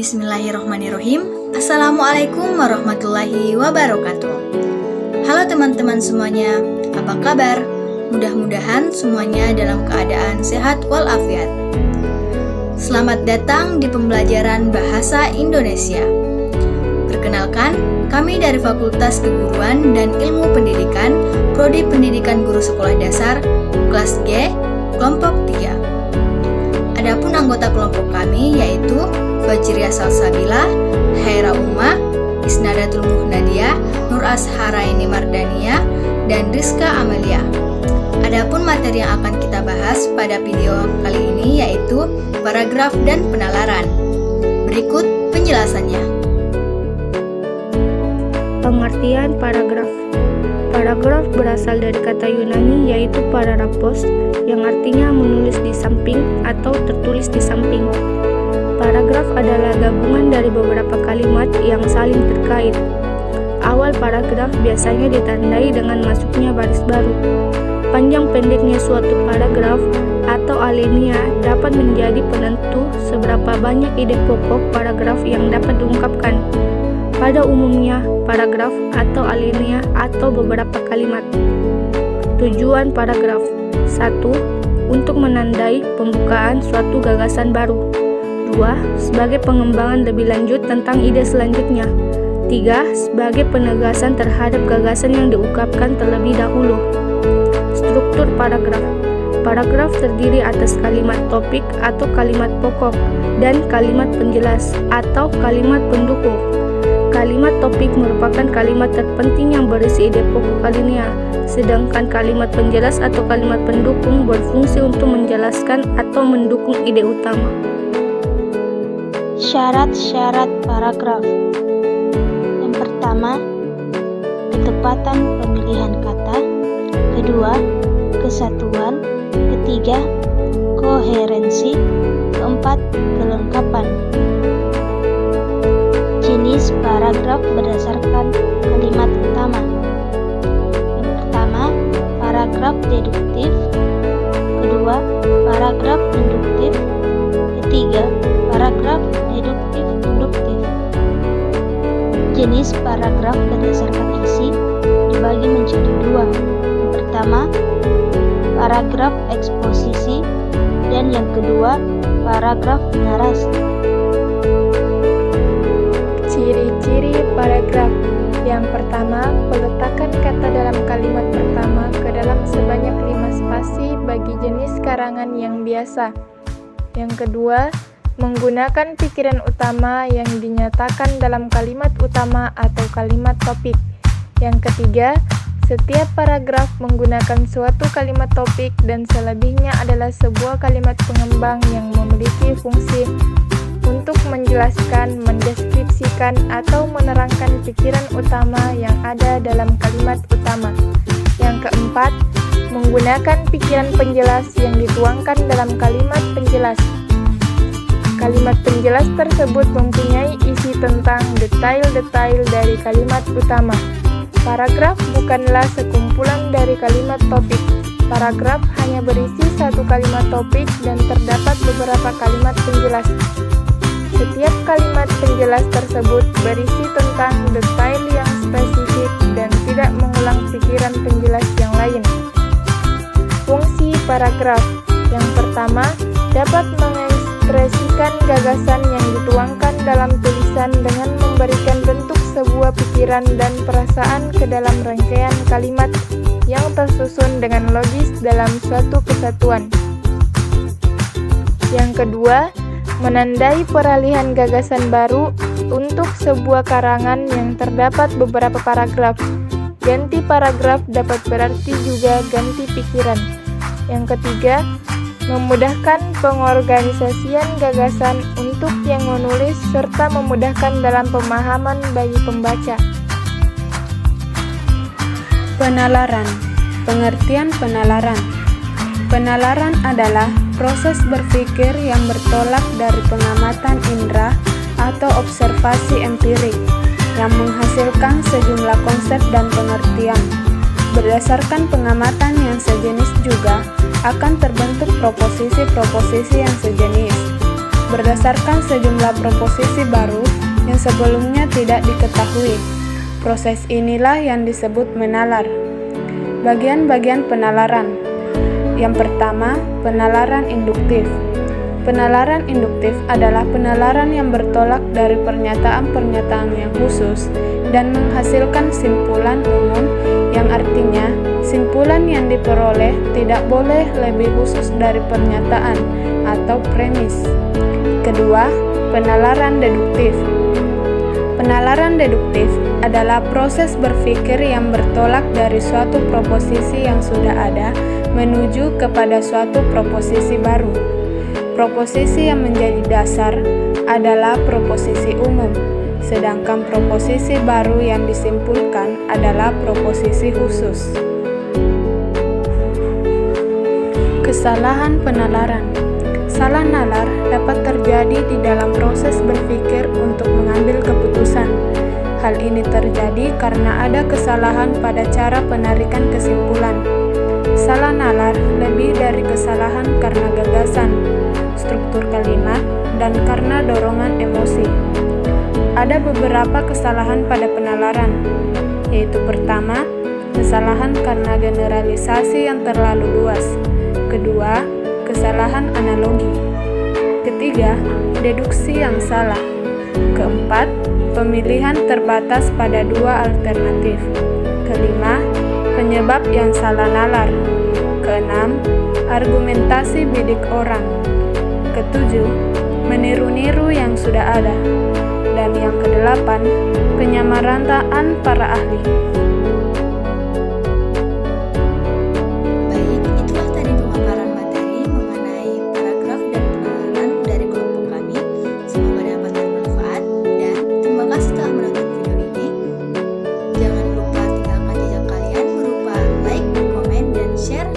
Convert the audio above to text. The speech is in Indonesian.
Bismillahirrahmanirrahim. Assalamualaikum warahmatullahi wabarakatuh. Halo teman-teman semuanya, apa kabar? Mudah-mudahan semuanya dalam keadaan sehat walafiat. Selamat datang di pembelajaran Bahasa Indonesia. Perkenalkan, kami dari Fakultas Keguruan dan Ilmu Pendidikan, Prodi Pendidikan Guru Sekolah Dasar, kelas G, kelompok 3. Adapun anggota kelompok kami yaitu Fajriah Salsabila, Haira Uma, Isnadatul Muhnadiyah, Nur Asharaini Mardania, dan Rizka Amelia. Adapun materi yang akan kita bahas pada video kali ini yaitu paragraf dan penalaran. Berikut penjelasannya. Pengertian paragraf. Paragraf berasal dari kata Yunani yaitu pararapos yang artinya menulis di samping atau tertulis di samping. Paragraf adalah gabungan dari beberapa kalimat yang saling terkait. Awal paragraf biasanya ditandai dengan masuknya baris baru. Panjang pendeknya suatu paragraf atau alinea dapat menjadi penentu seberapa banyak ide pokok paragraf yang dapat diungkapkan. Pada umumnya, paragraf atau alinea atau beberapa kalimat. Tujuan paragraf: 1. Untuk menandai pembukaan suatu gagasan baru. 2. Sebagai pengembangan lebih lanjut tentang ide selanjutnya. 3. Sebagai penegasan terhadap gagasan yang diungkapkan terlebih dahulu. Struktur paragraf. Paragraf terdiri atas kalimat topik atau kalimat pokok dan kalimat penjelas atau kalimat pendukung. Kalimat topik merupakan kalimat terpenting yang berisi ide pokok alinea, sedangkan kalimat penjelas atau kalimat pendukung berfungsi untuk menjelaskan atau mendukung ide utama. Syarat-syarat paragraf. Yang pertama, ketepatan pemilihan kata. Kedua, kesatuan. Ketiga, koherensi. Keempat, kelengkapan. Jenis paragraf berdasarkan kalimat utama. Yang pertama, paragraf deduktif. Kedua, paragraf induktif. Ketiga, paragraf deduktif-induktif. Jenis paragraf berdasarkan isi dibagi menjadi dua. Yang pertama, paragraf eksposisi, dan yang kedua, paragraf narasi. Ciri-ciri paragraf. Yang pertama, peletakan kata dalam kalimat pertama ke dalam sebanyak 5 spasi bagi jenis karangan yang biasa. Yang kedua, menggunakan pikiran utama yang dinyatakan dalam kalimat utama atau kalimat topik. Yang ketiga, setiap paragraf menggunakan suatu kalimat topik dan selebihnya adalah sebuah kalimat pengembang yang memiliki fungsi untuk menjelaskan, mendeskripsikan, atau menerangkan pikiran utama yang ada dalam kalimat utama. Yang keempat, menggunakan pikiran penjelas yang dituangkan dalam kalimat penjelas. Kalimat penjelas tersebut mempunyai isi tentang detail-detail dari kalimat utama. Paragraf bukanlah sekumpulan dari kalimat topik. Paragraf hanya berisi satu kalimat topik dan terdapat beberapa kalimat penjelas. Setiap kalimat penjelas tersebut berisi tentang detail yang spesifik dan tidak mengulang pikiran penjelas yang lain. Fungsi paragraf. Yang pertama, dapat mengekspresikan gagasan yang dituangkan dalam tulisan dengan memberikan bentuk sebuah pikiran dan perasaan ke dalam rangkaian kalimat yang tersusun dengan logis dalam suatu kesatuan. Yang kedua, menandai peralihan gagasan baru untuk sebuah karangan yang terdapat beberapa paragraf. Ganti paragraf dapat berarti juga ganti pikiran. Yang ketiga, memudahkan pengorganisasian gagasan untuk yang menulis serta memudahkan dalam pemahaman bagi pembaca. Penalaran. Pengertian penalaran. Penalaran adalah proses berpikir yang bertolak dari pengamatan indera atau observasi empirik yang menghasilkan sejumlah konsep dan pengertian. Berdasarkan pengamatan yang sejenis juga akan terbentuk proposisi-proposisi yang sejenis. berdasarkan sejumlah proposisi baru yang sebelumnya tidak diketahui. Proses inilah yang disebut menalar. Bagian-bagian penalaran. Yang pertama, penalaran induktif. Penalaran induktif adalah penalaran yang bertolak dari pernyataan-pernyataan yang khusus dan menghasilkan simpulan umum, yang artinya simpulan yang diperoleh tidak boleh lebih khusus dari pernyataan atau premis. Kedua, penalaran deduktif. Penalaran deduktif adalah proses berpikir yang bertolak dari suatu proposisi yang sudah ada menuju kepada suatu proposisi baru. Proposisi yang menjadi dasar adalah proposisi umum, sedangkan proposisi baru yang disimpulkan adalah proposisi khusus. Kesalahan penalaran. Salah nalar dapat terjadi di dalam proses berpikir untuk mengambil keputusan. Hal ini terjadi karena ada kesalahan pada cara penarikan kesimpulan. Salah nalar lebih dari kesalahan karena gagasan, struktur kalimat, dan karena dorongan emosi. Ada beberapa kesalahan pada penalaran, yaitu pertama, kesalahan karena generalisasi yang terlalu luas. Kedua, kesalahan analogi. Ketiga, deduksi yang salah. Keempat, pemilihan terbatas pada dua alternatif. Kelima, penyebab yang salah nalar. Keenam, argumentasi bidik orang. Ketujuh, meniru-niru yang sudah ada. Dan yang kedelapan, penyamarantaan para ahli. Baik, itulah tadi pemaparan materi mengenai paragraf dan penalaran dari kelompok kami. Semoga dapat bermanfaat dan terima kasih telah menonton video ini. Jangan lupa tinggalkan jejak kalian berupa like, komen, dan share